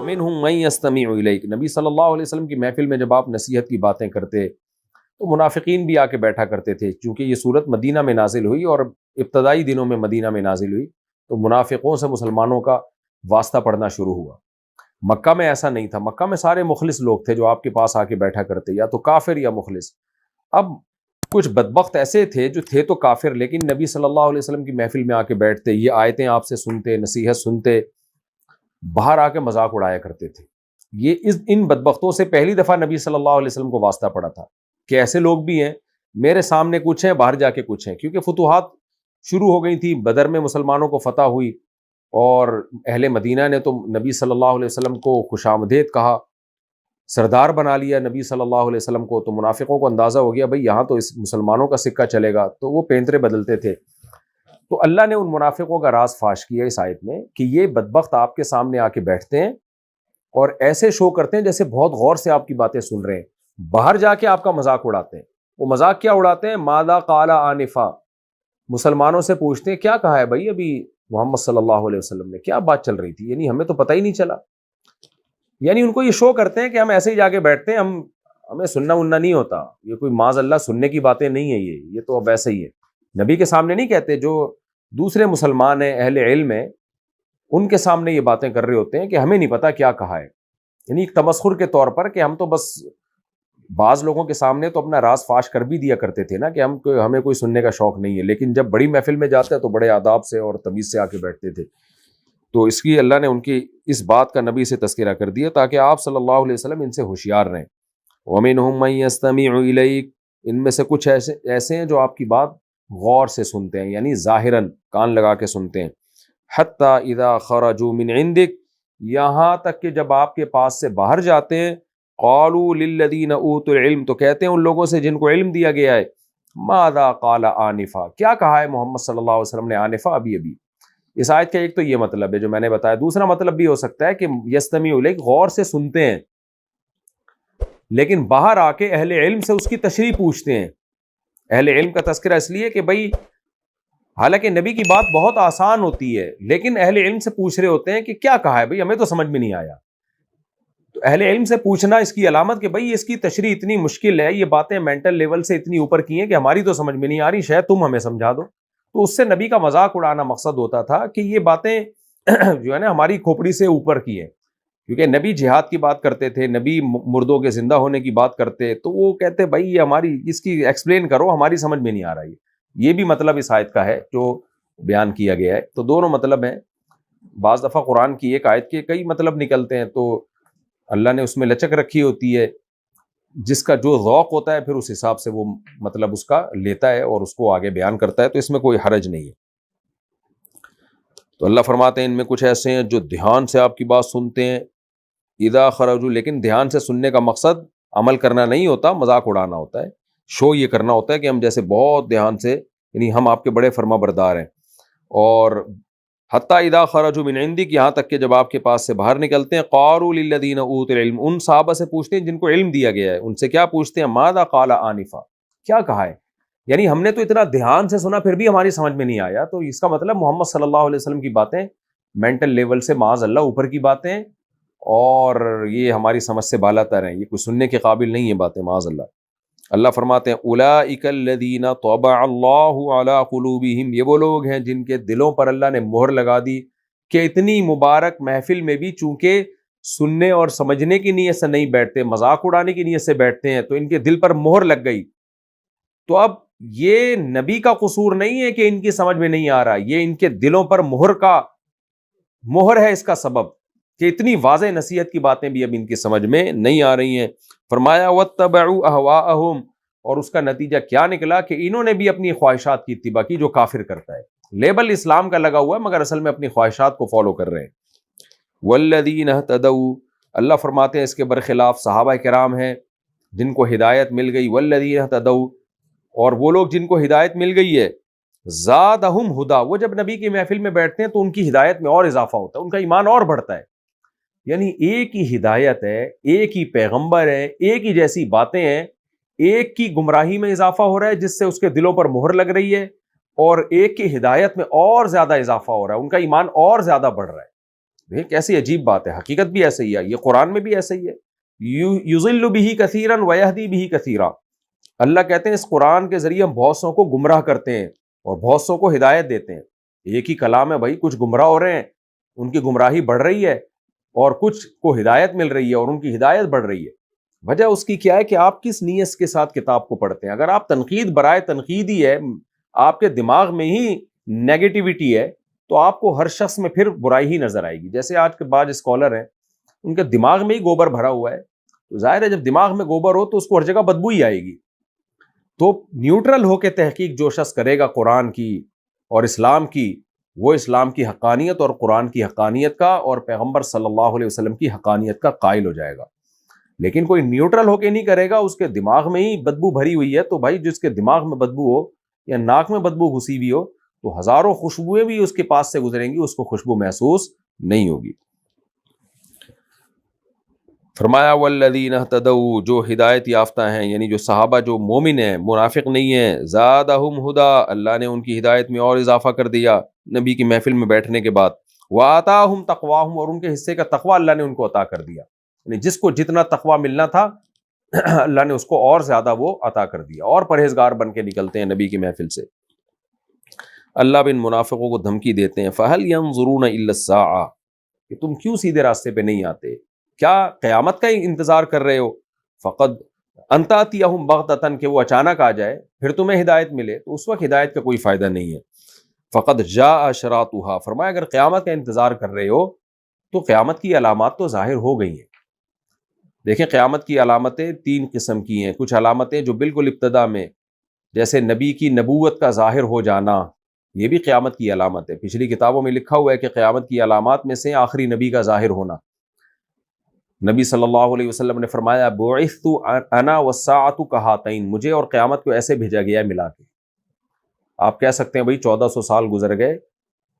وَمِنْهُمْ مَن يَسْتَمِعُ إِلَيْكَ، نبی صلی اللہ علیہ وسلم کی محفل میں جب آپ نصیحت کی باتیں کرتے تو منافقین بھی آ کے بیٹھا کرتے تھے، چونکہ یہ صورت مدینہ میں نازل ہوئی اور ابتدائی دنوں میں مدینہ میں نازل ہوئی تو منافقوں سے مسلمانوں کا واسطہ پڑنا شروع ہوا۔ مکہ میں ایسا نہیں تھا، مکہ میں سارے مخلص لوگ تھے جو آپ کے پاس آ کے بیٹھا کرتے، یا تو کافر یا مخلص۔ اب کچھ بدبخت ایسے تھے جو تھے تو کافر لیکن نبی صلی اللہ علیہ وسلم کی محفل میں آ کے بیٹھتے، یہ آیتیں آپ سے سنتے، نصیحت سنتے، باہر آ کے مذاق اڑایا کرتے تھے۔ یہ ان بدبختوں سے پہلی دفعہ نبی صلی اللہ علیہ وسلم کو واسطہ پڑا تھا کہ ایسے لوگ بھی ہیں، میرے سامنے کچھ ہیں، باہر جا کے کچھ ہیں، کیونکہ فتوحات شروع ہو گئی تھی، بدر میں مسلمانوں کو فتح ہوئی اور اہل مدینہ نے تو نبی صلی اللہ علیہ وسلم کو خوش آمدید کہا، سردار بنا لیا نبی صلی اللہ علیہ وسلم کو، تو منافقوں کو اندازہ ہو گیا بھئی یہاں تو اس مسلمانوں کا سکہ چلے گا، تو وہ پینترے بدلتے تھے۔ تو اللہ نے ان منافقوں کا راز فاش کیا اس آیت میں کہ یہ بدبخت آپ کے سامنے آ کے بیٹھتے ہیں اور ایسے شو کرتے ہیں جیسے بہت غور سے آپ کی باتیں سن رہے ہیں، باہر جا کے آپ کا مذاق اڑاتے ہیں۔ وہ مذاق کیا اڑاتے ہیں؟ ماذا قال آنفا، مسلمانوں سے پوچھتے ہیں کیا کہا ہے بھائی ابھی محمد صلی اللہ علیہ وسلم نے، کیا بات چل رہی تھی، یعنی ہمیں تو پتہ ہی نہیں چلا۔ یعنی ان کو یہ شو کرتے ہیں کہ ہم ایسے ہی جا کے بیٹھتے ہیں، ہمیں سننا اننا نہیں ہوتا، یہ کوئی معاذ اللہ سننے کی باتیں نہیں ہیں، یہ تو اب ویسے ہی ہے۔ نبی کے سامنے نہیں کہتے، جو دوسرے مسلمان ہیں، اہل علم ہیں، ان کے سامنے یہ باتیں کر رہے ہوتے ہیں کہ ہمیں نہیں پتا کیا کہا ہے، یعنی ایک تمسخر کے طور پر کہ ہم تو بس بعض لوگوں کے سامنے تو اپنا راز فاش کر بھی دیا کرتے تھے نا کہ ہمیں کوئی سننے کا شوق نہیں ہے، لیکن جب بڑی محفل میں جاتے ہیں تو بڑے آداب سے اور تمیز سے آ کے بیٹھتے تھے۔ تو اس کی اللہ نے ان کی اس بات کا نبی سے تذکرہ کر دیا تاکہ آپ صلی اللہ علیہ وسلم ان سے ہوشیار رہیں۔ وَمِنْهُمْ مَن يَسْتَمِعُ إِلَيْكَ، ان میں سے کچھ ایسے ہیں جو آپ کی بات غور سے سنتے ہیں، یعنی ظاہراً کان لگا کے سنتے ہیں۔ حَتَّى إِذَا خَرَجُوا مِنْ عِنْدِكَ، یہاں تک کہ جب آپ کے پاس سے باہر جاتے ہیں، قَالُوا لِلَّذِينَ أُوتُوا الْعِلْمَ، تو کہتے ہیں ان لوگوں سے جن کو علم دیا گیا ہے، ماذا قال آنفا، کیا کہا ہے محمد صلی اللہ علیہ وسلم نے آنفا، ابھی ابھی۔ اس آیت کا ایک تو یہ مطلب ہے جو میں نے بتایا، دوسرا مطلب بھی ہو سکتا ہے کہ یستمع الیک، غور سے سنتے ہیں لیکن باہر آ کے اہل علم سے اس کی تشریح پوچھتے ہیں۔ اہل علم کا تذکرہ اس لیے کہ بھائی حالانکہ نبی کی بات بہت آسان ہوتی ہے لیکن اہل علم سے پوچھ رہے ہوتے ہیں کہ کیا کہا ہے بھائی، ہمیں تو سمجھ میں نہیں آیا۔ تو اہل علم سے پوچھنا اس کی علامت کہ بھائی اس کی تشریح اتنی مشکل ہے، یہ باتیں مینٹل لیول سے اتنی اوپر کی ہیں کہ ہماری تو سمجھ میں نہیں آ رہی، شاید تم ہمیں سمجھا دو۔ تو اس سے نبی کا مذاق اڑانا مقصد ہوتا تھا کہ یہ باتیں جو ہے نا ہماری کھوپڑی سے اوپر کی ہیں، کیونکہ نبی جہاد کی بات کرتے تھے، نبی مردوں کے زندہ ہونے کی بات کرتے، تو وہ کہتے بھائی یہ ہماری اس کی ایکسپلین کرو، ہماری سمجھ میں نہیں آ رہا ہے۔ یہ بھی مطلب اس آیت کا ہے جو بیان کیا گیا ہے۔ تو دونوں مطلب ہیں، بعض دفعہ قرآن کی ایک آیت کے کئی مطلب نکلتے ہیں تو اللہ نے اس میں لچک رکھی ہوتی ہے، جس کا جو ذوق ہوتا ہے پھر اس حساب سے وہ مطلب اس کا لیتا ہے اور اس کو آگے بیان کرتا ہے، تو اس میں کوئی حرج نہیں ہے۔ تو اللہ فرماتے ہیں ان میں کچھ ایسے ہیں جو دھیان سے آپ کی بات سنتے ہیں، اذا خرجوا، لیکن دھیان سے سننے کا مقصد عمل کرنا نہیں ہوتا، مذاق اڑانا ہوتا ہے، شو یہ کرنا ہوتا ہے کہ ہم جیسے بہت دھیان سے، یعنی ہم آپ کے بڑے فرما بردار ہیں۔ اور حتیٰ اذا خرجوا من عندک، یہاں تک کہ جب آپ کے پاس سے باہر نکلتے ہیں، قالوا للذین اوتوا العلم، ان صحابہ سے پوچھتے ہیں جن کو علم دیا گیا ہے، ان سے کیا پوچھتے ہیں؟ ماذا قال آنفا، کیا کہا ہے، یعنی ہم نے تو اتنا دھیان سے سنا پھر بھی ہماری سمجھ میں نہیں آیا۔ تو اس کا مطلب محمد صلی اللہ علیہ وسلم کی باتیں مینٹل لیول سے معاذ اللہ اوپر کی باتیں اور یہ ہماری سمجھ سے بالا تر ہیں، یہ کوئی سننے کے قابل نہیں ہے باتیں معاذ اللہ۔ اللہ فرماتے ہیں اولئک الذین طبع اللہ علی قلوبہم، یہ وہ لوگ ہیں جن کے دلوں پر اللہ نے مہر لگا دی کہ اتنی مبارک محفل میں بھی چونکہ سننے اور سمجھنے کی نیت سے نہیں بیٹھتے، مذاق اڑانے کی نیت سے بیٹھتے ہیں، تو ان کے دل پر مہر لگ گئی۔ تو اب یہ نبی کا قصور نہیں ہے کہ ان کی سمجھ میں نہیں آ رہا، یہ ان کے دلوں پر مہر ہے اس کا سبب کہ اتنی واضح نصیحت کی باتیں بھی اب ان کی سمجھ میں نہیں آ رہی ہیں۔ فرمایا وَاتَّبَعُوا أَهْوَاءَهُمْ، اور اس کا نتیجہ کیا نکلا کہ انہوں نے بھی اپنی خواہشات کی اتباع کی، جو کافر کرتا ہے، لیبل اسلام کا لگا ہوا ہے مگر اصل میں اپنی خواہشات کو فالو کر رہے ہیں۔ وَالَّذِينَ اهْتَدَوْا، اللہ فرماتے ہیں اس کے برخلاف صحابہ کرام ہیں جن کو ہدایت مل گئی، وَالَّذِينَ اهْتَدَوْا، اور وہ لوگ جن کو ہدایت مل گئی ہے، زادہم ہدا، وہ جب نبی کی محفل میں بیٹھتے ہیں تو ان کی ہدایت میں اور اضافہ ہوتا ہے، ان کا ایمان اور بڑھتا ہے۔ یعنی ایک ہی ہدایت ہے، ایک ہی پیغمبر ہے، ایک ہی جیسی باتیں ہیں، ایک کی گمراہی میں اضافہ ہو رہا ہے جس سے اس کے دلوں پر مہر لگ رہی ہے، اور ایک کی ہدایت میں اور زیادہ اضافہ ہو رہا ہے، ان کا ایمان اور زیادہ بڑھ رہا ہے۔ کیسی عجیب بات ہے، حقیقت بھی ایسے ہی ہے، یہ قرآن میں بھی ایسے ہی ہے. یضل بہ کثیرا ویہدی بہ کثیرا. اللہ کہتے ہیں اس قرآن کے ذریعے ہم بہت سو کو گمراہ کرتے ہیں اور بہت سو کو ہدایت دیتے ہیں. ایک ہی کلام ہے بھائی، کچھ گمراہ ہو رہے ہیں، ان کی گمراہی بڑھ رہی ہے، اور کچھ کو ہدایت مل رہی ہے اور ان کی ہدایت بڑھ رہی ہے. وجہ اس کی کیا ہے کہ آپ کس نیت کے ساتھ کتاب کو پڑھتے ہیں. اگر آپ تنقید برائے تنقید ہی ہے، آپ کے دماغ میں ہی نیگیٹیوٹی ہے، تو آپ کو ہر شخص میں پھر برائی ہی نظر آئے گی. جیسے آج کے بعض اسکالر ہیں، ان کے دماغ میں ہی گوبر بھرا ہوا ہے، تو ظاہر ہے جب دماغ میں گوبر ہو تو اس کو ہر جگہ بدبو ہی آئے گی. تو نیوٹرل ہو کے تحقیق جو شخص کرے گا قرآن کی اور اسلام کی، وہ اسلام کی حقانیت اور قرآن کی حقانیت کا اور پیغمبر صلی اللہ علیہ وسلم کی حقانیت کا قائل ہو جائے گا. لیکن کوئی نیوٹرل ہو کے نہیں کرے گا، اس کے دماغ میں ہی بدبو بھری ہوئی ہے، تو بھائی جس کے دماغ میں بدبو ہو یا ناک میں بدبو گھسی ہوئی ہو، تو ہزاروں خوشبوئیں بھی اس کے پاس سے گزریں گی، اس کو خوشبو محسوس نہیں ہوگی. فرمایا والذین اہتدوا، جو ہدایت یافتہ ہیں، یعنی جو صحابہ جو مومن ہیں، منافق نہیں ہیں، زادہم ہدا، اللہ نے ان کی ہدایت میں اور اضافہ کر دیا نبی کی محفل میں بیٹھنے کے بعد. وآتاہم تقواہم، اور ان کے حصے کا تقوی اللہ نے ان کو عطا کر دیا. یعنی جس کو جتنا تقوی ملنا تھا اللہ نے اس کو اور زیادہ وہ عطا کر دیا، اور پرہیزگار بن کے نکلتے ہیں نبی کی محفل سے. اللہ بھی ان منافقوں کو دھمکی دیتے ہیں فَهَلْ يَنظُرُونَ إِلَّا السَّاعَةَ، کہ تم کیوں سیدھے راستے پہ نہیں آتے، کیا قیامت کا ہی انتظار کر رہے ہو؟ فقد ان تأتیہم بغتۃ، کہ وہ اچانک آ جائے پھر تمہیں ہدایت ملے، تو اس وقت ہدایت کا کوئی فائدہ نہیں ہے. فقد جاء اشراطھا، فرمایا اگر قیامت کا انتظار کر رہے ہو تو قیامت کی علامات تو ظاہر ہو گئی ہیں. دیکھیں قیامت کی علامتیں تین قسم کی ہیں. کچھ علامتیں جو بالکل ابتدا میں، جیسے نبی کی نبوت کا ظاہر ہو جانا، یہ بھی قیامت کی علامت ہے. پچھلی کتابوں میں لکھا ہوا ہے کہ قیامت کی علامات میں سے آخری نبی کا ظاہر ہونا. نبی صلی اللہ علیہ وسلم نے فرمایا بعثت انا والساعۃ کہاتین، مجھے اور قیامت کو ایسے بھیجا گیا ملا کے. آپ کہہ سکتے ہیں بھائی 1400 سال گزر گئے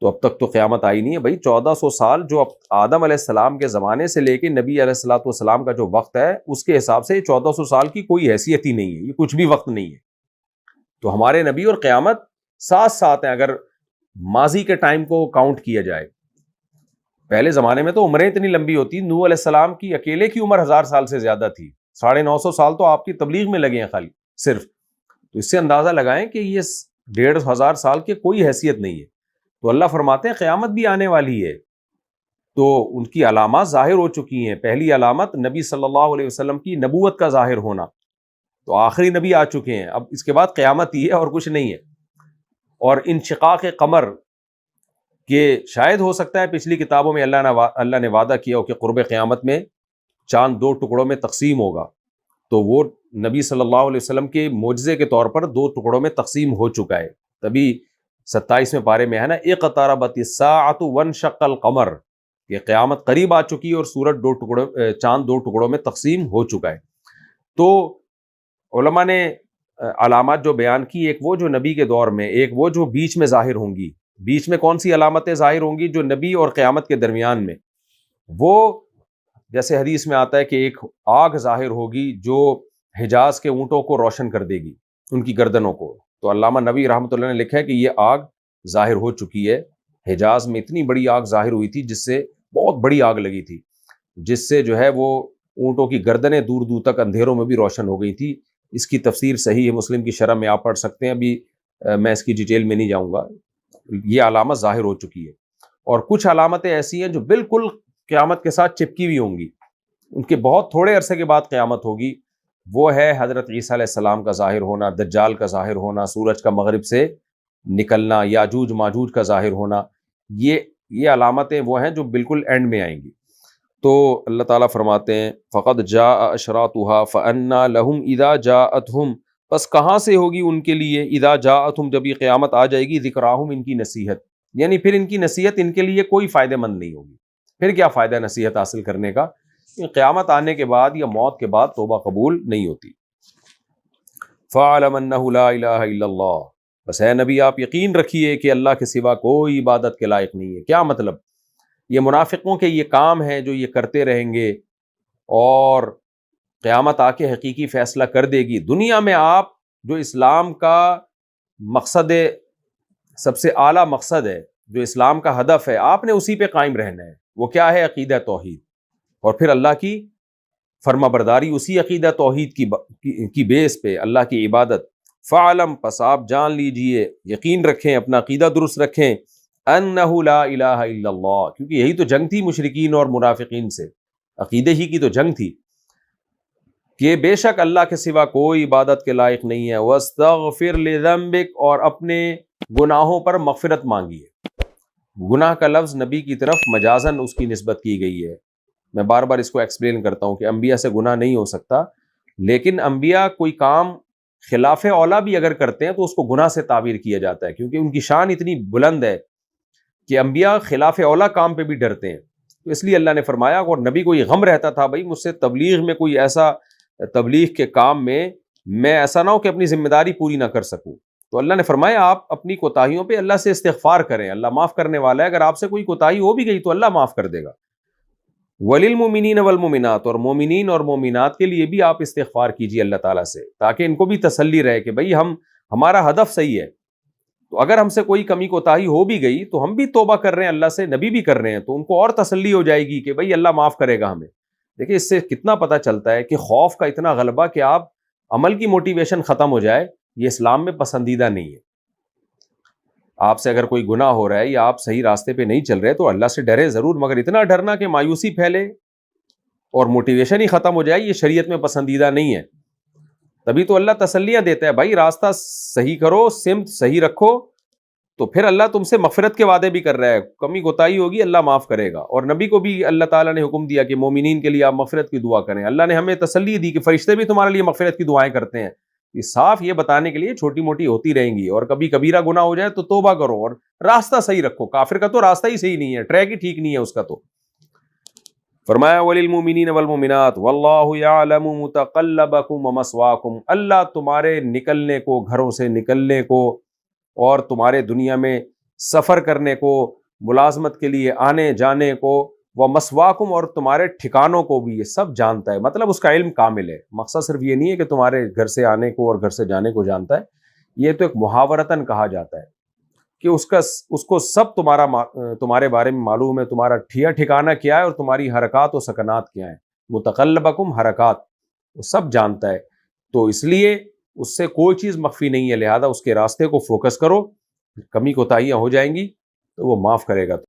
تو اب تک تو قیامت آئی نہیں ہے. بھائی 1400 سال جو آدم علیہ السلام کے زمانے سے لے کے نبی علیہ الصلوۃ والسلام کا جو وقت ہے، اس کے حساب سے 1400 سال کی کوئی حیثیت ہی نہیں ہے، یہ کچھ بھی وقت نہیں ہے. تو ہمارے نبی اور قیامت ساتھ ساتھ ہیں اگر ماضی کے ٹائم کو کاؤنٹ کیا جائے. پہلے زمانے میں تو عمریں اتنی لمبی ہوتی، نوح علیہ السلام کی اکیلے کی عمر 1000 سال سے زیادہ تھی، 950 سال تو آپ کی تبلیغ میں لگے ہیں خالی صرف. تو اس سے اندازہ لگائیں کہ یہ 1500 سال کی کوئی حیثیت نہیں ہے. تو اللہ فرماتے ہیں قیامت بھی آنے والی ہے، تو ان کی علامات ظاہر ہو چکی ہیں. پہلی علامت نبی صلی اللہ علیہ وسلم کی نبوت کا ظاہر ہونا، تو آخری نبی آ چکے ہیں، اب اس کے بعد قیامت ہی ہے اور کچھ نہیں ہے. اور انشقاق قمر، کہ شاید ہو سکتا ہے پچھلی کتابوں میں اللہ نے وعدہ کیا ہو کہ قرب قیامت میں چاند 2 ٹکڑوں میں تقسیم ہوگا، تو وہ نبی صلی اللہ علیہ وسلم کے معجزے کے طور پر 2 ٹکڑوں میں تقسیم ہو چکا ہے. تبھی 27ویں پارے میں ہے نا اقتربت الساعۃ وانشق القمر، کہ قیامت قریب آ چکی ہے اور سورج چاند 2 ٹکڑوں میں تقسیم ہو چکا ہے. تو علماء نے علامات جو بیان کی، ایک وہ جو نبی کے دور میں، ایک وہ جو بیچ میں ظاہر ہوں گی. بیچ میں کون سی علامتیں ظاہر ہوں گی؟ جو نبی اور قیامت کے درمیان میں، وہ جیسے حدیث میں آتا ہے کہ ایک آگ ظاہر ہوگی جو حجاز کے اونٹوں کو روشن کر دے گی، ان کی گردنوں کو. تو علامہ نبی رحمۃ اللہ نے لکھا ہے کہ یہ آگ ظاہر ہو چکی ہے. حجاز میں اتنی بڑی آگ ظاہر ہوئی تھی، جس سے بہت بڑی آگ لگی تھی، جس سے جو ہے وہ اونٹوں کی گردنیں دور دور تک اندھیروں میں بھی روشن ہو گئی تھی. اس کی تفسیر صحیح ہے مسلم کی شرح میں آپ پڑھ سکتے ہیں، ابھی میں اس کی ڈیٹیل میں نہیں جاؤں گا. یہ علامت ظاہر ہو چکی ہے. اور کچھ علامتیں ایسی ہیں جو بالکل قیامت کے ساتھ چپکی ہوئی ہوں گی، ان کے بہت تھوڑے عرصے کے بعد قیامت ہوگی. وہ ہے حضرت عیسیٰ علیہ السلام کا ظاہر ہونا، دجال کا ظاہر ہونا، سورج کا مغرب سے نکلنا، یاجوج ماجوج کا ظاہر ہونا. یہ علامتیں وہ ہیں جو بالکل اینڈ میں آئیں گی. تو اللہ تعالیٰ فرماتے ہیں فقد جاء اشراطها فأنى لهم اذا جاءتهم، پس کہاں سے ہوگی ان کے لیے اذا جاءتهم، جب یہ قیامت آ جائے گی، ذکراہم، ان کی نصیحت، یعنی پھر ان کی نصیحت ان کے لیے کوئی فائدہ مند نہیں ہوگی. پھر کیا فائدہ نصیحت حاصل کرنے کا؟ قیامت آنے کے بعد یا موت کے بعد توبہ قبول نہیں ہوتی. فَاعْلَمْ أَنَّهُ لَا إِلَٰهَ إِلَّا اللَّهُ، بس اے نبی آپ یقین رکھیے کہ اللہ کے سوا کوئی عبادت کے لائق نہیں ہے. کیا مطلب؟ یہ منافقوں کے یہ کام ہے جو یہ کرتے رہیں گے، اور قیامت آ کے حقیقی فیصلہ کر دے گی. دنیا میں آپ جو اسلام کا مقصد، سب سے اعلیٰ مقصد ہے، جو اسلام کا ہدف ہے، آپ نے اسی پہ قائم رہنا ہے. وہ کیا ہے؟ عقیدہ توحید، اور پھر اللہ کی فرما برداری اسی عقیدہ توحید کی بیس پہ، اللہ کی عبادت۔ فعلم، پس آپ جان لیجئے، یقین رکھیں، اپنا عقیدہ درست رکھیں، انہ لا الہ الا اللہ، کیونکہ یہی تو جنگ تھی مشرکین اور منافقین سے، عقیدے ہی کی تو جنگ تھی کہ بے شک اللہ کے سوا کوئی عبادت کے لائق نہیں ہے۔ واستغفر لذنبک، اور اپنے گناہوں پر مغفرت مانگیے۔ گناہ کا لفظ نبی کی طرف مجازن اس کی نسبت کی گئی ہے۔ میں بار بار اس کو ایکسپلین کرتا ہوں کہ انبیاء سے گناہ نہیں ہو سکتا، لیکن انبیاء کوئی کام خلاف اولا بھی اگر کرتے ہیں تو اس کو گناہ سے تعبیر کیا جاتا ہے، کیونکہ ان کی شان اتنی بلند ہے کہ انبیاء خلاف اولا کام پہ بھی ڈرتے ہیں۔ تو اس لیے اللہ نے فرمایا، اور نبی کو یہ غم رہتا تھا بھائی مجھ سے تبلیغ میں کوئی ایسا، تبلیغ کے کام میں ایسا نہ ہو کہ اپنی ذمہ داری پوری نہ کر سکوں، تو اللہ نے فرمایا آپ اپنی کوتاہیوں پہ اللہ سے استغفار کریں، اللہ معاف کرنے والا ہے، اگر آپ سے کوئی کوتاہی ہو بھی گئی تو اللہ معاف کر دے گا۔ وَلِلْمُؤْمِنِينَ وَالْمُؤْمِنَاتِ، اور مومنین اور مومنات کے لیے بھی آپ استغفار کیجیے اللہ تعالیٰ سے، تاکہ ان کو بھی تسلی رہے کہ بھئی ہمارا ہدف صحیح ہے، تو اگر ہم سے کوئی کمی کوتاہی ہو بھی گئی تو ہم بھی توبہ کر رہے ہیں اللہ سے، نبی بھی کر رہے ہیں، تو ان کو اور تسلی ہو جائے گی کہ بھئی اللہ معاف کرے گا ہمیں۔ دیکھیں اس سے کتنا پتہ چلتا ہے کہ خوف کا اتنا غلبہ کہ آپ عمل کی موٹیویشن ختم ہو جائے، یہ اسلام میں پسندیدہ نہیں ہے۔ آپ سے اگر کوئی گناہ ہو رہا ہے یا آپ صحیح راستے پہ نہیں چل رہے تو اللہ سے ڈرے ضرور، مگر اتنا ڈرنا کہ مایوسی پھیلے اور موٹیویشن ہی ختم ہو جائے، یہ شریعت میں پسندیدہ نہیں ہے۔ تبھی تو اللہ تسلیاں دیتا ہے، بھائی راستہ صحیح کرو، سمت صحیح رکھو، تو پھر اللہ تم سے مغفرت کے وعدے بھی کر رہا ہے، کمی کوتاہی ہوگی اللہ معاف کرے گا، اور نبی کو بھی اللہ تعالیٰ نے حکم دیا کہ مومنین کے لیے آپ مغفرت کی دعا کریں۔ اللہ نے ہمیں تسلی دی کہ فرشتے بھی تمہارے لیے مغفرت کی دعائیں کرتے ہیں، یہ صاف یہ بتانے کے لیے چھوٹی موٹی ہوتی رہیں گی، اور کبھی کبیرہ گناہ ہو جائے تو توبہ کرو اور راستہ صحیح رکھو۔ کافر کا تو راستہ ہی صحیح نہیں ہے، ٹریک ہی ٹھیک نہیں ہے اس کا۔ تو فرمایا وَلِلْمُؤْمِنِينَ وَالْمُؤْمِنَاتِ وَاللَّهُ يَعْلَمُ مُتَقَلَّبَكُمْ وَمَثْوَاكُمْ، اللہ تمہارے نکلنے کو، گھروں سے نکلنے کو، اور تمہارے دنیا میں سفر کرنے کو، ملازمت کے لیے آنے جانے کو، وَمَثْوَاكُمْ، اور تمہارے ٹھکانوں کو بھی، یہ سب جانتا ہے، مطلب اس کا علم کامل ہے۔ مقصد صرف یہ نہیں ہے کہ تمہارے گھر سے آنے کو اور گھر سے جانے کو جانتا ہے، یہ تو ایک محاورتاً کہا جاتا ہے کہ اس کو سب تمہارے بارے میں معلوم ہے، تمہارا ٹھکانہ کیا ہے اور تمہاری حرکات و سکنات کیا ہیں، متقلبکم حرکات، وہ سب جانتا ہے۔ تو اس لیے اس سے کوئی چیز مخفی نہیں ہے، لہذا اس کے راستے کو فوکس کرو، کمی کوتاہیاں ہو جائیں گی تو وہ معاف کرے گا۔